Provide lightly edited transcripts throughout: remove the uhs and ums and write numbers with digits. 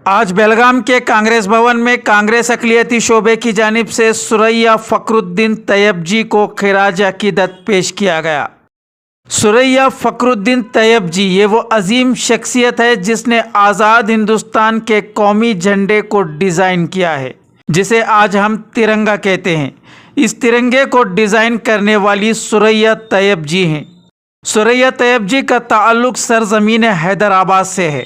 आज बेलगाम के कांग्रेस भवन में कांग्रेस अक़लियती शोबे की जानिब से सुरैया फ़खरुद्दीन तैयब जी को खिराज अक़ीदत पेश किया गया। सुरैया फ़खरुद्दीन तैयब जी ये वो अजीम शख्सियत है जिसने आज़ाद हिंदुस्तान के कौमी झंडे को डिज़ाइन किया है, जिसे आज हम तिरंगा कहते हैं। इस तिरंगे को डिज़ाइन करने वाली सुरैया तैयब जी हैं। सुरैया तैयब जी का ताल्लुक़ सरज़मीन हैदराबाद से है।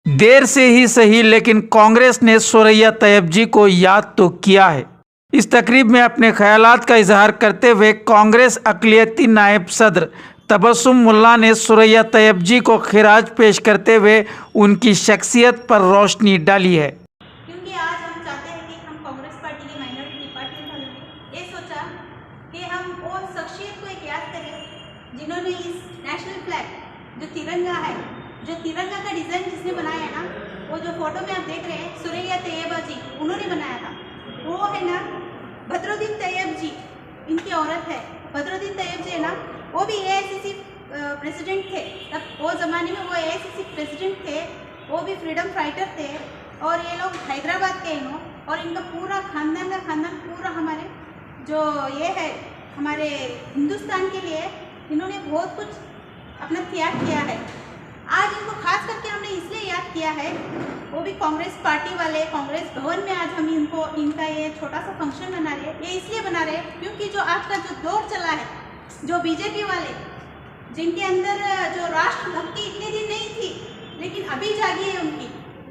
देर से ही सही लेकिन कांग्रेस ने सुरैया तैयब जी को याद तो किया है। इस तकरीब में अपने ख्यालात का इजहार करते हुए कांग्रेस अक़लियती नायब सदर तबस्सुम मुल्ला ने सुरैया तैयब जी को खिराज पेश करते हुए उनकी शख्सियत पर रोशनी डाली है। क्योंकि आज हम चाहते हैं कि हम कांग्रेस पार्टी की माइनॉरिटी डिपार्टमेंट वालों ने ये सोचा कि हम वो शख्सियत को एक याद करें जिन्होंने इस नेशनल फ्लैग जो तिरंगा है, जो तिरंगा का डिज़ाइन जिसने बनाया ना, वो जो फोटो में आप देख रहे हैं सुरैया तैयबा जी उन्होंने बनाया था। वो है ना बदरुद्दीन तैयब जी, इनकी औरत है। बदरुद्दीन तैयब जी है ना, वो भी एआईसीसी प्रेसिडेंट थे। तब वो ज़माने में वो एआईसीसी प्रेसिडेंट थे, वो भी फ्रीडम फाइटर थे। और ये लोग हैदराबाद के हैं और इनका पूरा खानदान का खानदान पूरा हमारे जो ये है हमारे हिंदुस्तान के लिए इन्होंने बहुत कुछ अपना त्याग किया है। आज इनको खास करके हमने इसलिए याद किया है, वो भी कांग्रेस पार्टी वाले कांग्रेस भवन में आज हम इनका ये छोटा सा फंक्शन बना रहे हैं। ये इसलिए बना रहे हैं क्योंकि जो आज का जो दौर चला है, जो बीजेपी वाले जिनके अंदर जो राष्ट्रभक्ति इतने दिन नहीं थी लेकिन अभी जागी है उनकी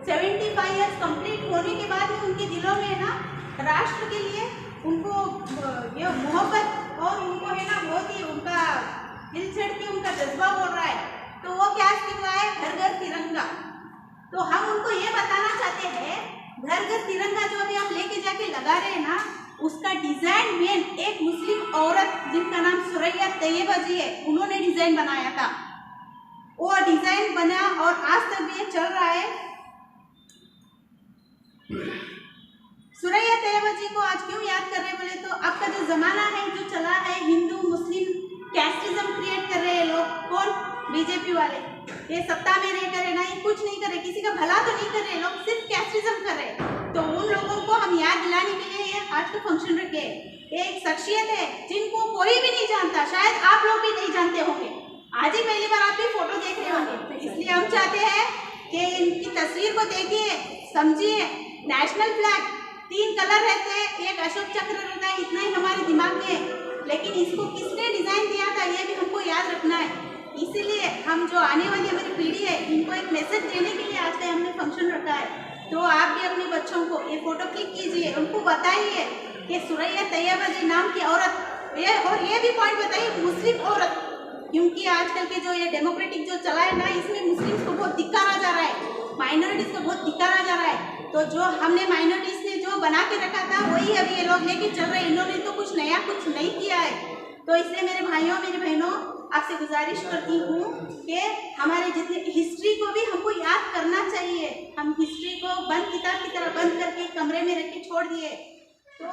75 ईयर्स कंप्लीट होने के बाद भी उनके दिलों में ना राष्ट्र के लिए उनको ये मोहब्बत और उनको है ना बहुत ही उनका दिल चढ़ के उनका जज्बा बोल रहा है। तो वो क्या लिख रहा है, घर घर तिरंगा। तो हम उनको ये बताना चाहते हैं घर घर तिरंगा जो अभी आप लेके जाके लगा रहे हैं ना, उसका डिज़ाइन मेन एक मुस्लिम औरत जिनका नाम सुरैया तैयबा जी है, उन्होंने डिज़ाइन बनाया था। वो डिज़ाइन बना और आज तक भी ये चल रहा है। सुरैया तैयबा जी को आज क्यों याद कर रहे हैं बोले तो आपका जो ज़माना है जो चला है, हिंदू मुस्लिम कैस्टिज्म क्रिएट कर रहे हैं लोग। कौन? बीजेपी वाले। ये सत्ता में रह कर ना, ये कुछ नहीं कर रहे, किसी का भला तो नहीं कर रहे, लोग सिर्फ कैस्टिज्म कर रहे। तो उन लोगों को हम याद दिलाने के लिए ये आज का फंक्शन रखे। एक शख्सियत है जिनको कोई भी नहीं जानता, शायद आप लोग भी नहीं जानते होंगे। आज ही पहली बार आप भी फोटो देख रहे होंगे, तो इसलिए हम चाहते हैं कि इनकी तस्वीर को देखिए, समझिए। नेशनल फ्लैग 3 कलर रहते हैं, एक अशोक चक्र रहता है, इतना ही हमारे दिमाग में है। लेकिन इसको किसने डिज़ाइन दिया था ये भी हमको याद रखना है। इसीलिए हम जो आने वाली हमारी पीढ़ी है इनको एक मैसेज देने के लिए आज का हमने फंक्शन रखा है। तो आप भी अपने बच्चों को ये फोटो क्लिक कीजिए, उनको बताइए कि सुरैया तैयबा जी नाम की औरत और ये भी पॉइंट बताइए मुस्लिम औरत, क्योंकि आजकल के जो ये डेमोक्रेटिक जो चला है ना, इसमें मुस्लिम्स को बहुत धिक्कारा जा रहा है, माइनॉरिटीज़ को बहुत धिक्कारा जा रहा है। तो जो हमने माइनॉरिटीज़ ने जो बना के रखा था वही अभी ये लोग लेके चल रहे हैं। इन्होंने तो कुछ नया कुछ नहीं किया है। तो इसलिए मेरे भाइयों मेरी बहनों आपसे गुजारिश करती हूँ कि हमारे जितने हिस्ट्री को भी हमको याद करना चाहिए। हम हिस्ट्री को बंद किताब की तरह बंद करके कमरे में रख के छोड़ दिए तो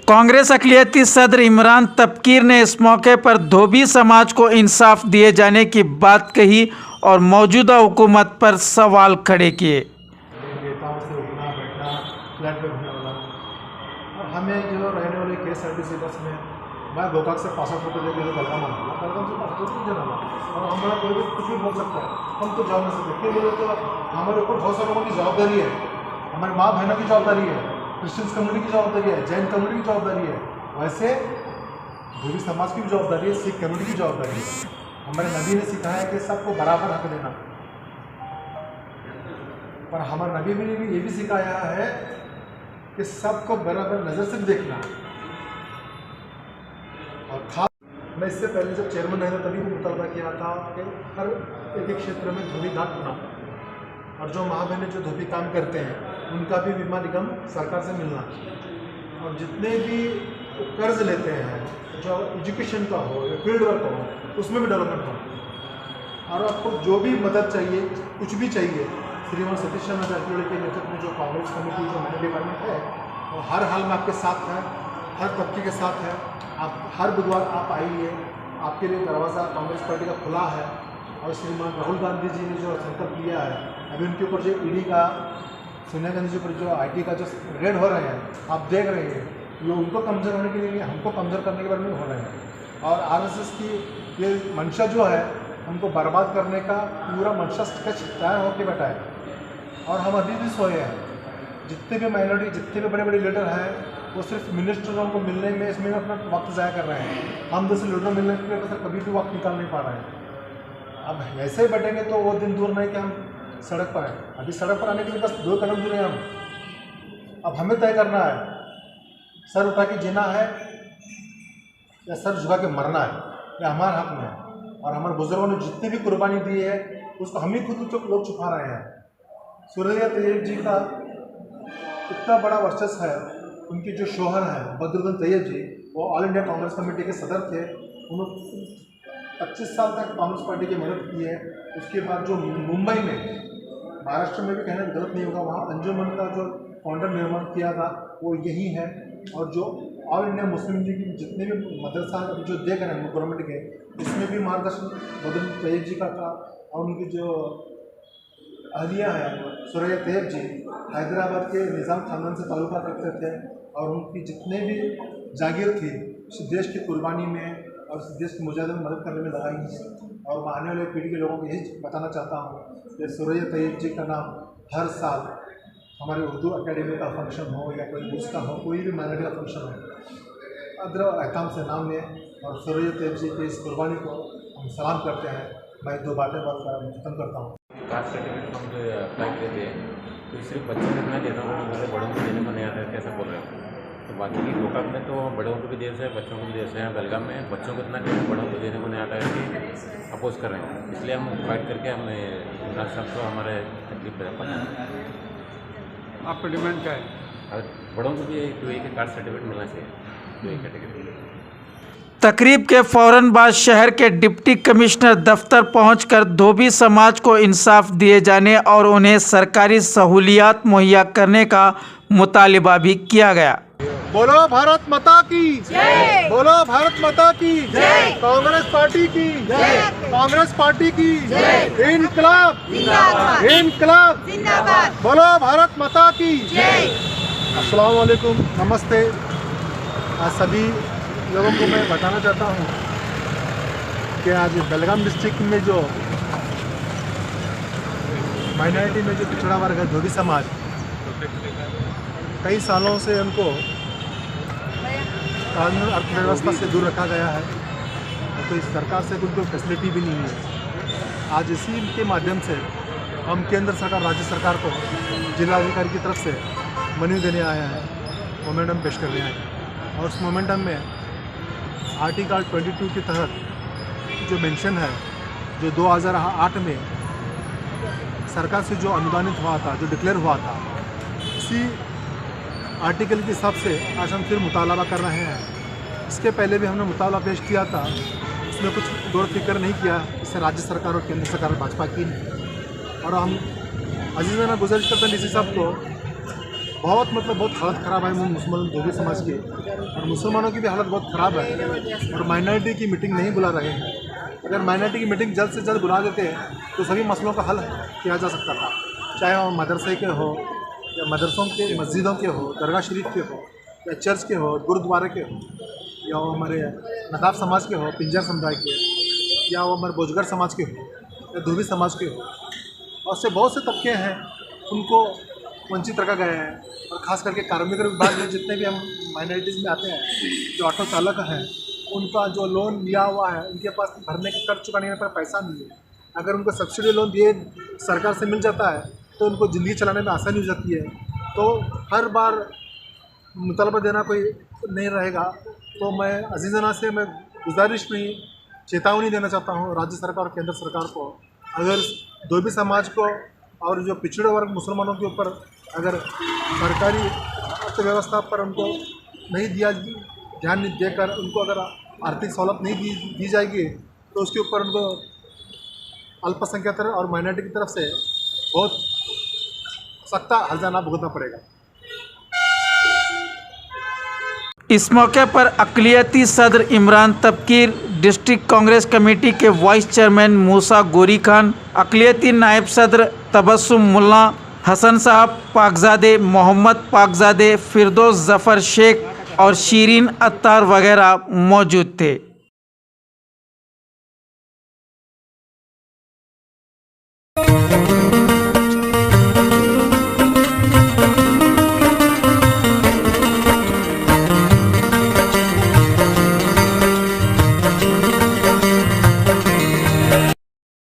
कांग्रेस अक़लियती सदर इमरान तबकीर ने इस मौके पर धोबी समाज को इंसाफ दिए जाने की बात कही और मौजूदा हुकूमत पर सवाल खड़े किए। नेताओं से उठना बैठना फ्लैट पे घूमने वाला और हमें जो रहने वाले KSRTC बस में मैं गोकाक से पासपोर्ट फोटो लेके बलगाम आऊँगा, बलगाम से पासपोर्ट नहीं देना और हमारा कोई भी कुछ भी बोल सकता है, हम तो जा नहीं सकते। क्यों बोले तो हमारे ऊपर बहुत सारे लोगों की जवाबदारी है, हमारे माँ बहनों की जवाबदारी है, क्रिश्चियंस कम्युनिटी की जवाबदारी है, जैन कम्युनिटी की जवाबदारी है, वैसे धोबी समाज की भी जवाबदारी है, सिख कम्युनिटी की जवाबदारी है। हमारे नबी ने सिखाया कि सबको बराबर हक देना, पर हमारे नबी ने भी ये भी सिखाया है कि सबको बराबर नज़र से देखना। और खास मैं इससे पहले जब चेयरमैन रहा था तभी भी मुतालबा किया था कि हर एक क्षेत्र में धोबी घाट बना और जो माँ बहनें जो धोबी काम करते हैं उनका भी बीमा निगम सरकार से मिलना और जितने भी कर्ज लेते हैं जो एजुकेशन का हो या फील्ड वर्क हो उसमें भी डेवलपमेंट हो। और आपको जो भी मदद चाहिए कुछ भी चाहिए, श्रीमान सतीश चंद्र जारकिहोली के नेतृत्व में जो कांग्रेस कमेटी जो माइनॉरिटी डिपार्टमेंट है वो हर हाल में आपके साथ है, हर तबके के साथ है। आप हर बुधवार आप आइए, आपके लिए दरवाज़ा कांग्रेस पार्टी का खुला है। और श्रीमान राहुल गांधी जी ने जो संकल्प लिया है, अभी उनके ऊपर जो ईडी का, सोनिया गांधी जी पर जो IT का जो रेड हो रहे हैं, आप देख रहे हैं, ये उनको कमज़ोर होने के लिए, हमको कमज़ोर करने के बारे में हो रहे हैं। और RSS की ये मंशा जो है, हमको बर्बाद करने का पूरा मंशा स्केच तैयार होकर बैठा है। और हम अभी भी सोए हैं। जितने भी माइनॉरिटी, जितने भी बड़े बड़े लीडर हैं, वो सिर्फ मिनिस्टरों को मिलने में, इसमें अपना वक्त ज़ाया कर रहे हैं। हम जैसे लीडर मिलने के लिए तो कभी भी वक्त निकाल नहीं पा रहे हैं। अब वैसे ही बैठेंगे तो वो दिन दूर नहीं कि हम सड़क पर आए। अभी सड़क पर आने के लिए बस 2 कदम दूर हैं हम। अब हमें तय करना है, सर उठा के जीना है या सर झुका के मरना है, यह हमारे हाथ में है। और हमारे बुजुर्गों ने जितनी भी कुर्बानी दी है, उसको हम ही खुद लोग छुपा रहे हैं। सुरैया तैयब जी का इतना बड़ा वर्चस्व है। उनके जो शोहर हैं बदरुद्दीन तैयब जी, वो ऑल इंडिया कांग्रेस कमेटी के सदर थे। उन्होंने 25 साल तक कांग्रेस पार्टी की मदद की है। उसके बाद जो मुंबई में, महाराष्ट्र में भी कहना गलत नहीं होगा, वहाँ अंजुमन का जो फाउंडर निर्माण किया था वो यही है। और जो ऑल इंडिया मुस्लिम लीग की जितने भी मदरसा अभी जो देख रहे हैं गवर्नमेंट के, इसमें भी मार्गदर्शन बदरुद्दीन तैयब जी का था। और उनकी जो अहलिया है सुरैया तैयब जी, हैदराबाद के निज़ाम खानदान से ताल्लुक़ रखते थे। और उनकी जितने भी जागीर थी इस देश की कुर्बानी में और इस देश की मुजाहिदों में मदद करने में लगाई है। और मैं आने वाले पीढ़ी के लोगों को यही बताना चाहता हूँ कि सुरैया तैयब जी का नाम हर साल हमारे उर्दू अकेडमी का फंक्शन हो या कोई उसका हो, कोई भी माइनॉरिटी का फंक्शन हो, अदर एहतराम से नाम लें और सुरैया तैयब जी की इस कुर्बानी को हम सलाम करते हैं। मैं 2 बातें बात खत्म करता हूँ। कास्ट सर्टिफिकेट हम जो अप्लाई करते हैं तो सिर्फ बच्चों को इतना देना होगा, मुझे बड़ों को देने को नहीं आता है, कैसे बोल रहे हो? तो बाकी की गोकाक में तो बड़ों को भी देश है, बच्चों को भी देश है। बेलगाम में बच्चों को इतना देना, बड़ों को देने को नहीं आता है कि अपोज कर रहे हैं। इसलिए हम फाइट करके हमने राज साहब को हमारे तकलीफ पर आपका डिमांड क्या है? और बड़ों को भी एक के कास्ट सर्टिफिकेट मिलना चाहिए, 2 कैटेगरी। तकरीब के फौरन बाद शहर के डिप्टी कमिश्नर दफ्तर पहुंचकर धोबी समाज को इंसाफ दिए जाने और उन्हें सरकारी सहूलियात मुहैया करने का मुतालिबा भी किया गया। बोलो भारत माता की जय, बोलो भारत माता की जय, कांग्रेस पार्टी की जय, कांग्रेस पार्टी की जय, इनकलाब जिंदाबाद, इनकलाब जिंदाबाद, बोलो भारत माता की जय। अस्सलाम वालेकुम, नमस्ते। आज सभी लोगों को मैं बताना चाहता हूँ कि आज बेलगाम डिस्ट्रिक्ट में जो माइनॉरिटी में जो पिछड़ा वर्ग है, धोबी समाज, कई सालों से उनको कानून अर्थव्यवस्था से दूर रखा गया है। तो इस सरकार से कोई फैसिलिटी भी नहीं है। आज इसी के माध्यम से हम केंद्र सरकार, राज्य सरकार को जिलाधिकारी की तरफ से मनी देने आया है, मोमेंटम पेश करने आए हैं। और उस मोमेंटम में आर्टिकल 22 के तहत जो मेंशन है, जो 2008 में सरकार से जो अनुदानित हुआ था, जो डिक्लेयर हुआ था, इसी आर्टिकल के हिसाब से आज हम फिर मुतालबा कर रहे हैं। इसके पहले भी हमने मुतालबा पेश किया था, इसमें कुछ गौर फिक्र नहीं किया। इससे राज्य सरकार और केंद्र सरकार भाजपा की नहीं। और हम अजीज़ाना गुजारिश करते हैं डीसी साहब को, बहुत हालत ख़राब है मुसलमान धोबी समाज की, और मुसलमानों की भी हालत बहुत ख़राब है। और माइनॉरिटी की मीटिंग नहीं बुला रहे हैं। अगर माइनॉरिटी की मीटिंग जल्द से जल्द बुला देते हैं तो सभी मसलों का हल किया जा सकता था, चाहे वो मदरसे के हो या मदरसों के, मस्जिदों के हो, दरगाह शरीफ के हो, या चर्च के हो, गुरुद्वारे के हो, या वो हमारे नदाब समाज के हो, पिंजर समुदाय के, या वो हमारे बोजगर समाज के हो, या धोबी समाज के हो। और से बहुत से तबके हैं उनको वंचित रखा गया है। और ख़ास करके कार्मिक विभाग में जितने भी हम माइनॉरिटीज़ में आते हैं, जो ऑटो चालक हैं, उनका जो लोन लिया हुआ है, उनके पास भरने के कर्ज चुकाने पर पैसा नहीं है। अगर उनको सब्सिडी लोन दिए सरकार से मिल जाता है तो उनको ज़िंदगी चलाने में आसानी हो जाती है। तो हर बार मुतालबा देना कोई नहीं रहेगा। तो मैं अजीज़ाना से मैं गुजारिश में चेतावनी देना चाहता हूँ राज्य सरकार और केंद्र सरकार को, अगर धोबी समाज को और जो पिछड़े वर्ग मुसलमानों के ऊपर अगर सरकारी अर्थव्यवस्था पर उनको नहीं दिया, ध्यान नहीं देकर उनको अगर आर्थिक सहूलत नहीं दी जाएगी तो उसके ऊपर उनको अल्पसंख्यक और माइनॉरिटी की तरफ से बहुत सख्त हर्जाना भुगतना पड़ेगा। इस मौके पर अक़लियती सदर इमरान तबकीर, डिस्ट्रिक्ट कांग्रेस कमेटी के वाइस चेयरमैन मूसा गोरी खान, अक़लियती नायब सदर तबस्सुम मुल्ला, हसन साहब पाकजादे, मोहम्मद पाकजादे, फिरदौस ज़फ़र शेख और शीरीन अत्तार वगैरह मौजूद थे।